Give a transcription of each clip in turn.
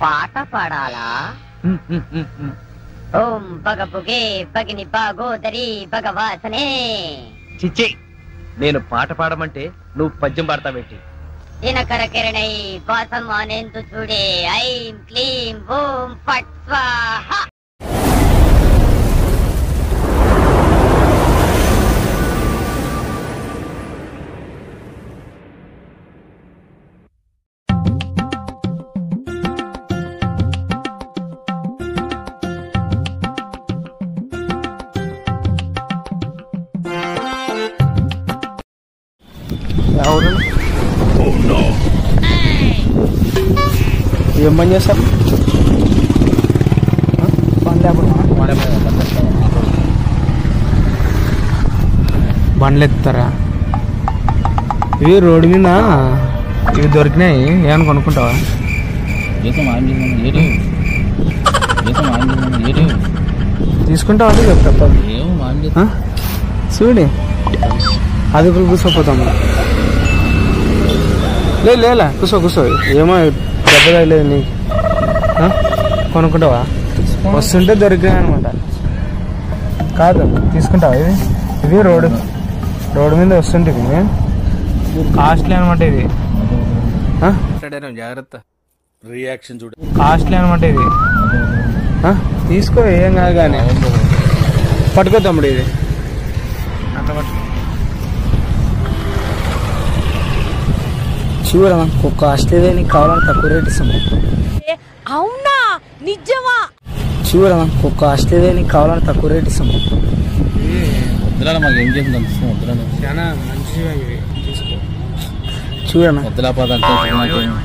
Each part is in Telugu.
పాట పాడాలా? ఓం పగపుగే పగిని పాగోదరి భగవాసనే. చిచ్చి, నేను పాట పాడమంటే నువ్వు పద్యం పాడతావేంటి? దినకర కిరణై వాసం అనేందు చూడే. ఐం క్లీం ఓం ఫట్ స్వాహ. ఏం పని చేస్తారు? బండ్లు ఎత్తుతారా? ఇవి రోడ్డు మీద ఇవి దొరికినాయి, ఏమని కొనుక్కుంటావా? తీసుకుంటావా అంటే చెప్తా. చూడి అది ఇప్పుడు కూర్చోపోతాము. లేలా కూర్చో కూర్చో. ఏమో దెబ్బ తగలేదు నీకు. కొనుక్కుంటావా? వస్తుంటే దొరికినాయి అనమాట. కాదు తీసుకుంటావా? ఇది రోడ్డు మీద వస్తుంటే కాస్ట్లీ అనమాట. ఇది జాగ్రత్త, రియాక్షన్ చూడు. కాస్ట్లీ అనమాట. ఇది తీసుకో, ఏం కాదు. కానీ పట్టుకో తమ్ముడు. ఇది అట్లా పట్టుకో. చూడమా, ఒక్క ఆస్ట్రేలియా నీకు కావాలని తక్కువ రేట్ ఇస్తాం. అవునా? నిజమా? చూడమా, ఒక్క ఆస్ట్రేలియా నీకు కావాలని తక్కువ రేట్ ఇస్తాం. మాకు ఏం చేసింది? చాలా మంచిగా ఇవి తీసుకో. చూడమా, చూడమా.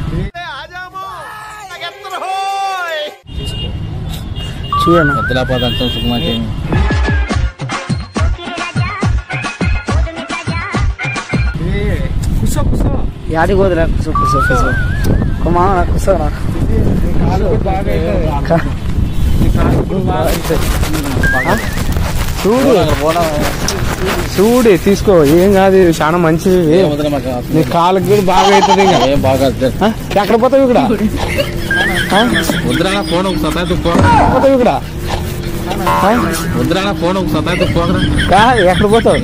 యాడి పోదురా, కూర్చో కూర్చో కూర్చో. కుమా కూర్చోరా. చూడు తీసుకో, ఏం కాదు. చాలా మంచిది. నీ కాళ్ళకి కూడా బాగా అవుతుంది. ఎక్కడ పోతావు ఇక్కడ? వద్దురా ఫోన్ ఒక సతాయితు పోతావు ఇక్కడ? వద్దురా ఫోన్ ఒక సతాయితు పోకరా. ఎక్కడ పోతావు?